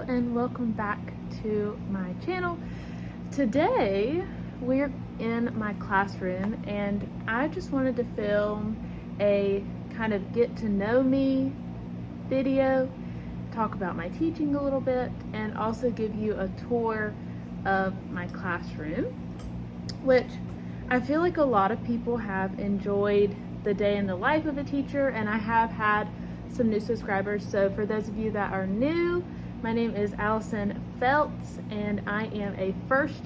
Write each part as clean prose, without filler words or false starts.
and welcome back to my channel. Today we're in my classroom and I just wanted to film a kind of get to know me video, talk about my teaching a little bit, and also give you a tour of my classroom, which I feel like a lot of people have enjoyed the day in the life of a teacher, and I have had some new subscribers. So for those of you that are new, my name is Allison Feltz and I am a first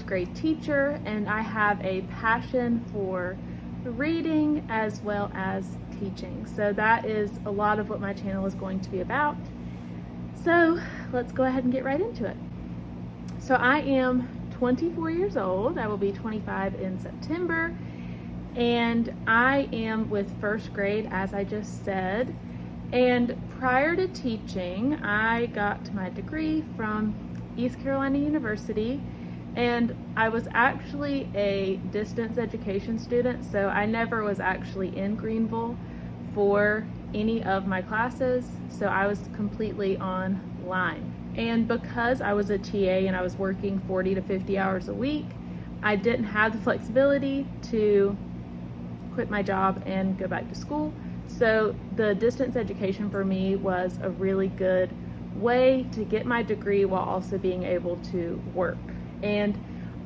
grade teacher, and I have a passion for reading as well as teaching. So that is a lot of what my channel is going to be about. So let's go ahead and get right into it. So I am 24 years old. I will be 25 in September. And I am with first grade, as I just said. And prior to teaching, I got my degree from East Carolina University, and I was actually a distance education student, so I never was actually in Greenville for any of my classes, so I was completely online. And because I was a TA and I was working 40 to 50 hours a week, I didn't have the flexibility to quit my job and go back to school. So the distance education for me was a really good way to get my degree while also being able to work. And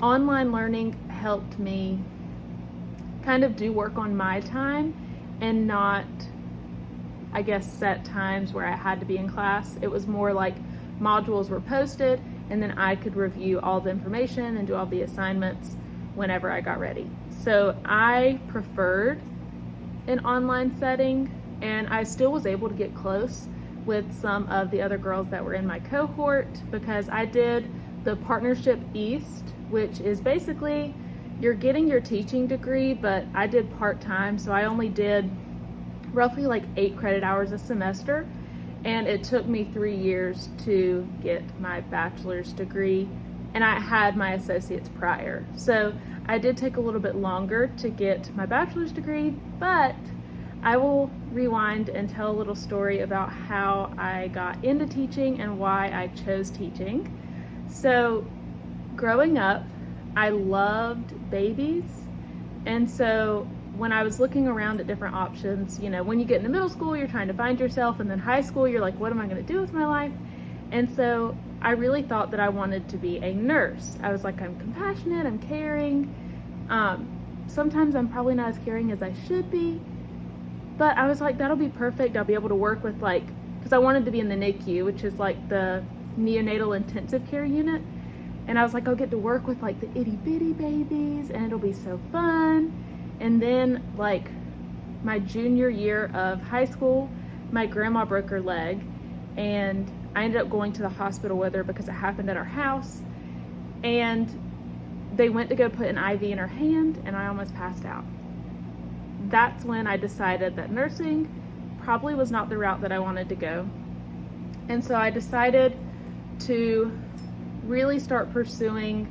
online learning helped me kind of do work on my time and not, I guess, set times where I had to be in class. It was more like modules were posted and then I could review all the information and do all the assignments whenever I got ready. So I preferred an online setting, and I still was able to get close with some of the other girls that were in my cohort because I did the Partnership East, which is basically you're getting your teaching degree, but I did part-time, so I only did roughly like 8 credit hours a semester, and it took me 3 years to get my bachelor's degree, and I had my associates prior. So I did take a little bit longer to get my bachelor's degree, but I will rewind and tell a little story about how I got into teaching and why I chose teaching. So growing up, I loved babies. And so when I was looking around at different options, you know, when you get into middle school, you're trying to find yourself, and then high school, you're like, what am I going to do with my life? And so I really thought that I wanted to be a nurse. I was like, I'm compassionate, I'm caring. Sometimes I'm probably not as caring as I should be, but I was like, that'll be perfect. I'll be able to work with because I wanted to be in the NICU, which is like the neonatal intensive care unit. And I was like, I'll get to work with like the itty bitty babies and it'll be so fun. And then like my junior year of high school, my grandma broke her leg, and I ended up going to the hospital with her because it happened at our house, and they went to go put an IV in her hand and I almost passed out. That's when I decided that nursing probably was not the route that I wanted to go. And so I decided to really start pursuing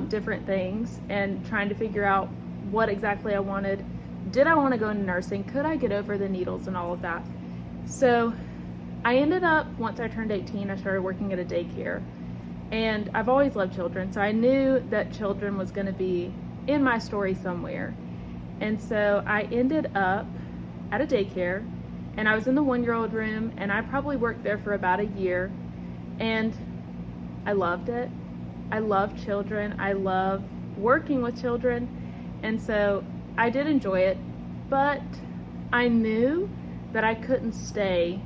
different things and trying to figure out what exactly I wanted. Did I want to go into nursing? Could I get over the needles and all of that? So I ended up, once I turned 18, I started working at a daycare, and I've always loved children, so I knew that children was going to be in my story somewhere. And so I ended up at a daycare, and I was in the 1-year-old room, and I probably worked there for about a year, and I loved it. I love children. I love working with children, and so I did enjoy it, but I knew that I couldn't stay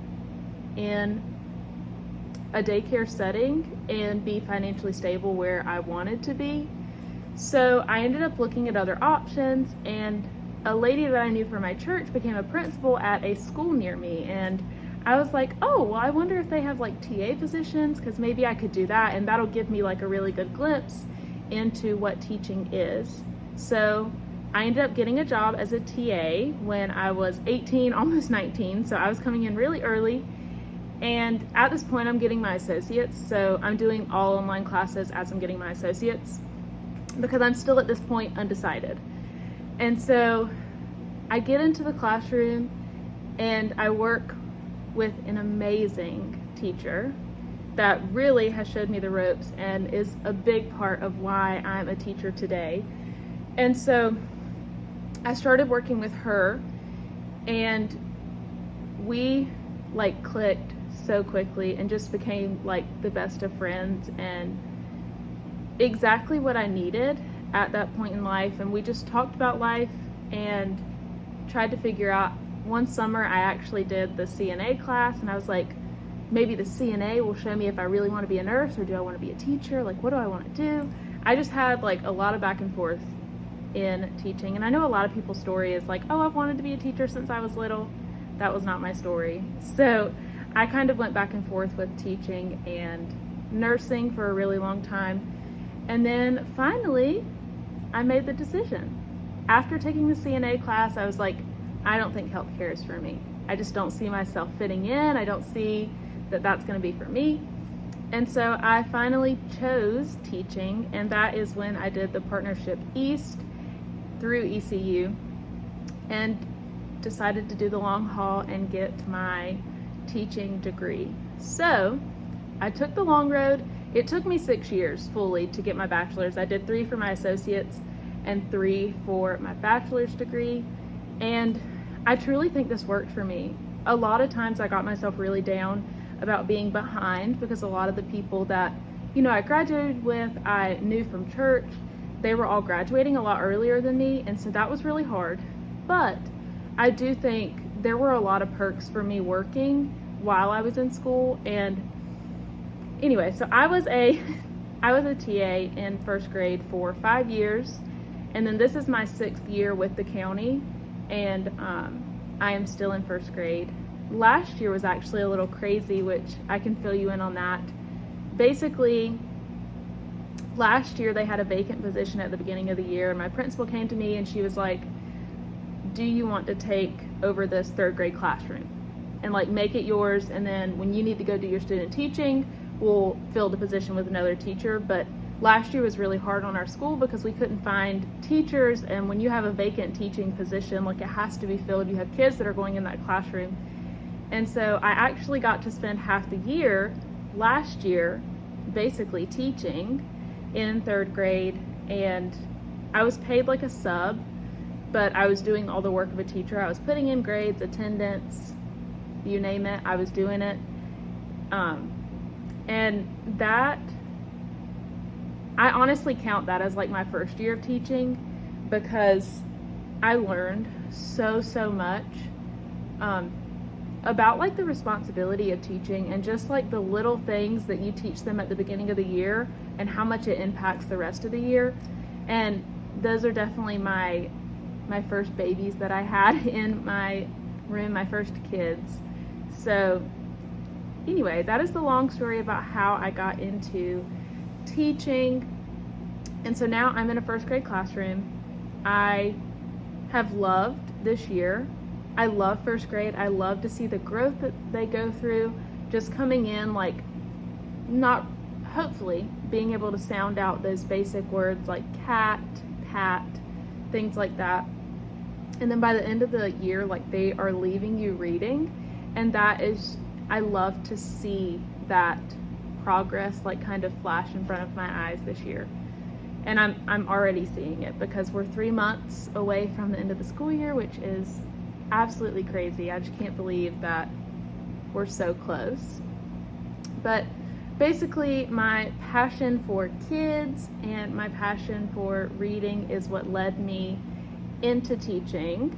in a daycare setting and be financially stable where I wanted to be. So I ended up looking at other options, and a lady that I knew from my church became a principal at a school near me, and I was like, oh, well, I wonder if they have like TA positions, because maybe I could do that, and that'll give me like a really good glimpse into what teaching is. So I ended up getting a job as a TA when I was 18, almost 19, so I was coming in really early. And at this point, I'm getting my associates, so I'm doing all online classes as I'm getting my associates because I'm still at this point undecided. And so I get into the classroom and I work with an amazing teacher. that really has showed me the ropes and is a big part of why I'm a teacher today. And so I started working with her, and we like clicked so quickly and just became like the best of friends, and exactly what I needed at that point in life. And we just talked about life and tried to figure out. One summer I actually did the CNA class, and I was like, maybe the CNA will show me if I really want to be a nurse or do I want to be a teacher, like what do I want to do. I just had like a lot of back and forth in teaching. And I know a lot of people's story is like, oh, I've wanted to be a teacher since I was little. That was not my story. So I kind of went back and forth with teaching and nursing for a really long time. And then finally, I made the decision. After taking the CNA class, I was like, I don't think healthcare is for me. I just don't see myself fitting in. I don't see that that's going to be for me. And so I finally chose teaching, and that is when I did the Partnership East through ECU and decided to do the long haul and get my teaching degree. So I took the long road. It took me 6 years fully to get my bachelor's. I did 3 for my associate's and 3 for my bachelor's degree. And I truly think this worked for me. A lot of times I got myself really down about being behind because a lot of the people that, I graduated with, I knew from church, they were all graduating a lot earlier than me. And so that was really hard. But I do think there were a lot of perks for me working while I was in school. And anyway, so I was a TA in first grade for 5 years. And then this is my 6th year with the county, and I am still in first grade. Last year was actually a little crazy, which I can fill you in on that. Basically, last year they had a vacant position at the beginning of the year, and my principal came to me and she was like, do you want to take over this 3rd grade classroom and like make it yours, and then when you need to go do your student teaching, we'll fill the position with another teacher. But last year was really hard on our school because we couldn't find teachers, and when you have a vacant teaching position, like it has to be filled. You have kids that are going in that classroom. And so I actually got to spend half the year last year basically teaching in 3rd grade, and I was paid like a sub, but I was doing all the work of a teacher. I was putting in grades, attendance, you name it, I was doing it. And that, I honestly count that as like my first year of teaching, because I learned so much about like the responsibility of teaching and just like the little things that you teach them at the beginning of the year and how much it impacts the rest of the year. And those are definitely my first babies that I had in my room, my first kids. So anyway, that is the long story about how I got into teaching. And so now I'm in a first grade classroom. I have loved this year. I love first grade. I love to see the growth that they go through, just coming in, like not hopefully being able to sound out those basic words like cat, pat, things like that. And then by the end of the year, like they are leaving you reading. And that is, I love to see that progress like kind of flash in front of my eyes this year. And I'm already seeing it because we're 3 months away from the end of the school year, which is absolutely crazy. I just can't believe that we're so close. But basically my passion for kids and my passion for reading is what led me into teaching.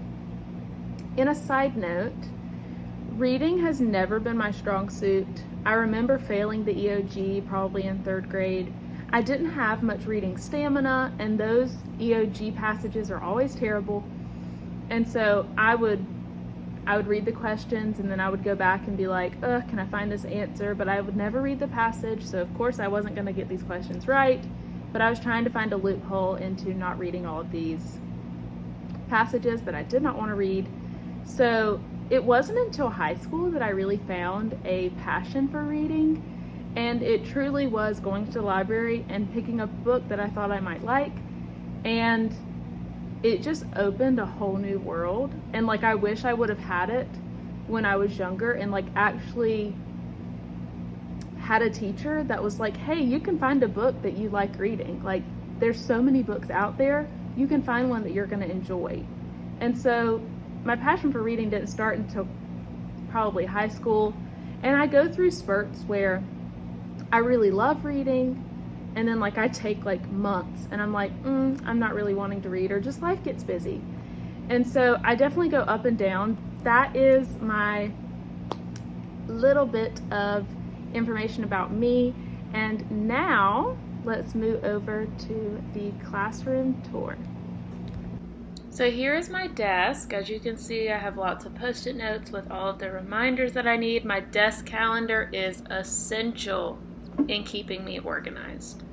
In a side note, reading has never been my strong suit. I remember failing the EOG probably in 3rd grade. I didn't have much reading stamina, and those EOG passages are always terrible. And so I would read the questions, and then I would go back and be like, can I find this answer? But I would never read the passage, so of course I wasn't going to get these questions right. But I was trying to find a loophole into not reading all of these passages that I did not want to read. So it wasn't until high school that I really found a passion for reading. And it truly was going to the library and picking up a book that I thought I might like. And it just opened a whole new world. And like, I wish I would have had it when I was younger and like actually had a teacher that was like, hey, you can find a book that you like reading. Like, there's so many books out there, you can find one that you're going to enjoy. And so my passion for reading didn't start until probably high school. And I go through spurts where I really love reading, and then like I take like months and I'm like, I'm not really wanting to read, or just life gets busy. And so I definitely go up and down. That is my little bit of information about me. And now let's move over to the classroom tour. So here is my desk. As you can see, I have lots of post-it notes with all of the reminders that I need. My desk calendar is essential in keeping me organized.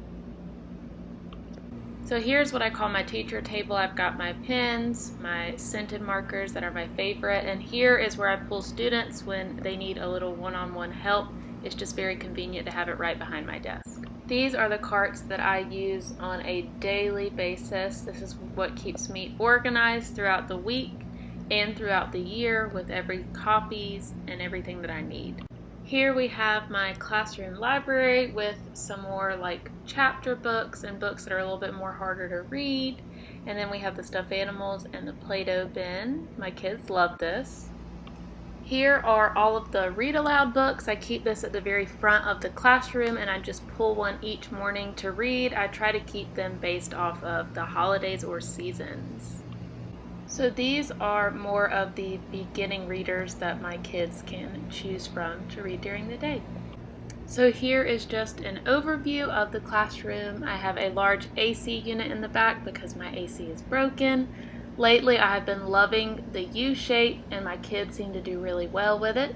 So here's what I call my teacher table. I've got my pens, my scented markers that are my favorite, and here is where I pull students when they need a little one-on-one help. It's just very convenient to have it right behind my desk. These are the carts that I use on a daily basis. This is what keeps me organized throughout the week and throughout the year with every copies and everything that I need. Here we have my classroom library with some more like chapter books and books that are a little bit more harder to read. And then we have the stuffed animals and the Play-Doh bin. My kids love this. Here are all of the read aloud books. I keep this at the very front of the classroom, and I just pull one each morning to read. I try to keep them based off of the holidays or seasons. So these are more of the beginning readers that my kids can choose from to read during the day. So here is just an overview of the classroom. I have a large AC unit in the back because my AC is broken. Lately, I have been loving the U shape, and my kids seem to do really well with it.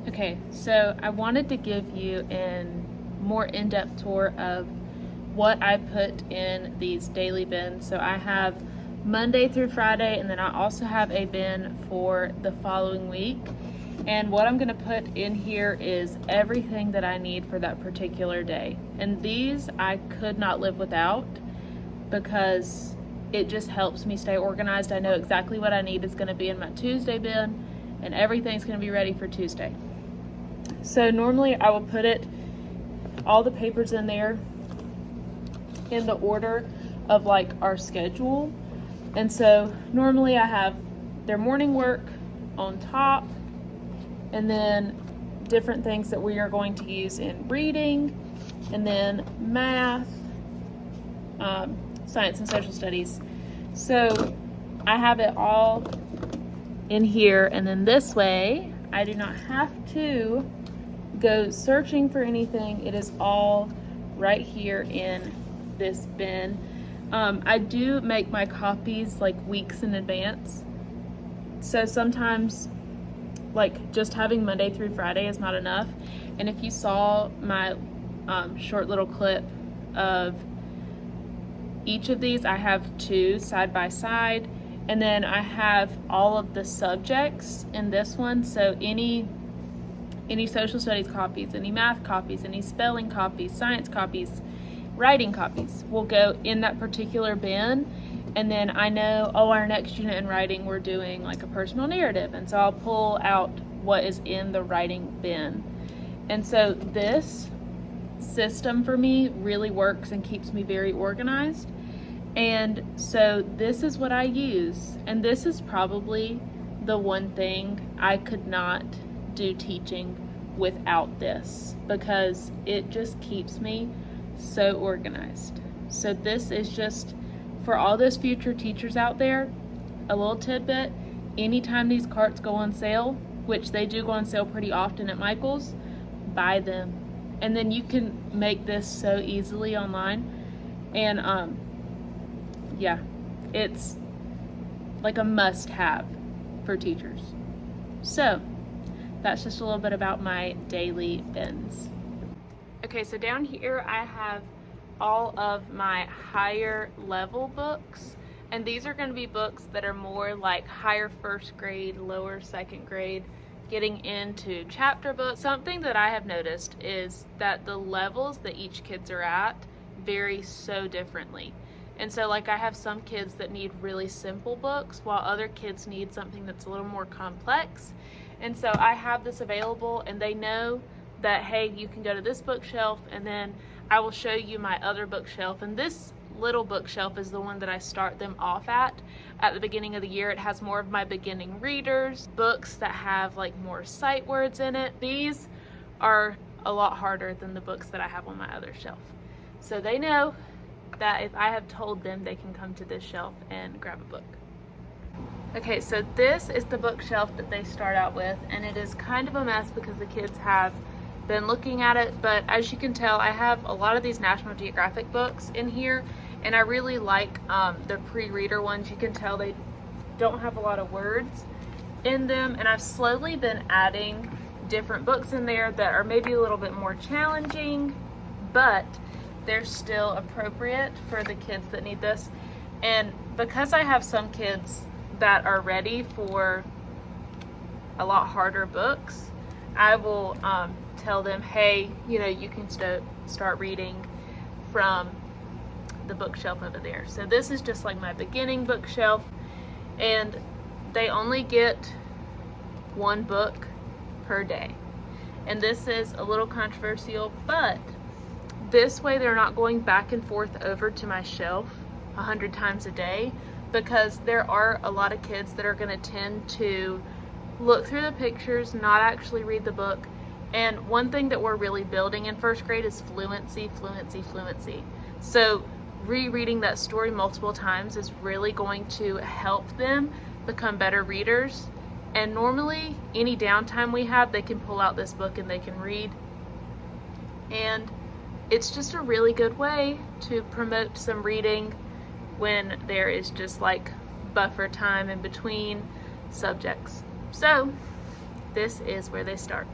Okay, so I wanted to give you a more in-depth tour of what I put in these daily bins. So I have Monday through Friday, and then I also have a bin for the following week. And what I'm going to put in here is everything that I need for that particular day. And these I could not live without, because it just helps me stay organized. I know exactly what I need is going to be in my Tuesday bin, and everything's going to be ready for Tuesday. So normally I will put all the papers in there in the order of like our schedule. And so normally I have their morning work on top, and then different things that we are going to use in reading, and then math, science and social studies. So I have it all in here, and then this way I do not have to go searching for anything. It is all right here in this bin. I do make my copies like weeks in advance, so sometimes like just having Monday through Friday is not enough. And if you saw my short little clip of each of these, I have two side by side, and then I have all of the subjects in this one. So any social studies copies, any math copies, any spelling copies, science copies, writing copies will go in that particular bin. And then I know, our next unit in writing we're doing like a personal narrative, and so I'll pull out what is in the writing bin. And so this system for me really works and keeps me very organized. And so this is what I use, and this is probably the one thing I could not do teaching without this, because it just keeps me so organized. So this is just for all those future teachers out there, a little tidbit. Anytime these carts go on sale, which they do go on sale pretty often at Michael's, buy them. And then you can make this so easily online. And yeah, it's like a must-have for teachers. So that's just a little bit about my daily bins. Okay, so down here I have all of my higher level books, and these are going to be books that are more like higher first grade, lower second grade, getting into chapter books. Something that I have noticed is that the levels that each kids are at vary so differently. And so like I have some kids that need really simple books, while other kids need something that's a little more complex. And so I have this available, and they know that, hey, you can go to this bookshelf, and then I will show you my other bookshelf. And this little bookshelf is the one that I start them off at the beginning of the year. It has more of my beginning readers, books that have like more sight words in it. These are a lot harder than the books that I have on my other shelf. So they know that if I have told them, they can come to this shelf and grab a book. Okay, so this is the bookshelf that they start out with, and it is kind of a mess because the kids have been looking at it, but as you can tell, I have a lot of these National Geographic books in here, and I really like the pre-reader ones. You can tell they don't have a lot of words in them, and I've slowly been adding different books in there that are maybe a little bit more challenging, but they're still appropriate for the kids that need this. And because I have some kids that are ready for a lot harder books, I will tell them, hey, you know, you can start reading from the bookshelf over there. So this is just like my beginning bookshelf, and they only get one book per day. And this is a little controversial, but this way they're not going back and forth over to my shelf 100 times a day, because there are a lot of kids that are going to tend to look through the pictures, not actually read the book. And one thing that we're really building in first grade is fluency. So rereading that story multiple times is really going to help them become better readers. And normally, any downtime we have, they can pull out this book and they can read. And it's just a really good way to promote some reading when there is just like buffer time in between subjects. So this is where they start.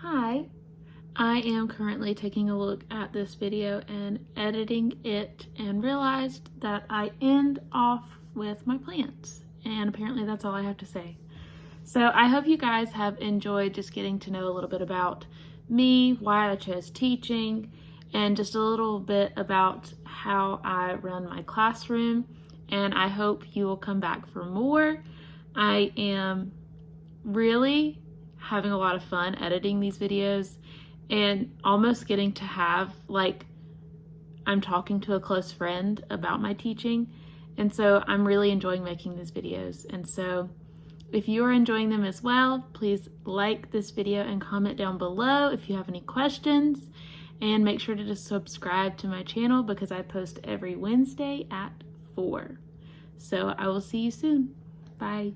Hi, I am currently taking a look at this video and editing it, and realized that I end off with my plants, and apparently that's all I have to say. So I hope you guys have enjoyed just getting to know a little bit about me, why I chose teaching, and just a little bit about how I run my classroom. And I hope you will come back for more. I am really having a lot of fun editing these videos and almost getting to have like I'm talking to a close friend about my teaching. And so I'm really enjoying making these videos. And so if you are enjoying them as well, please like this video and comment down below if you have any questions. And make sure to just subscribe to my channel because I post every Wednesday at 4. So I will see you soon. Bye.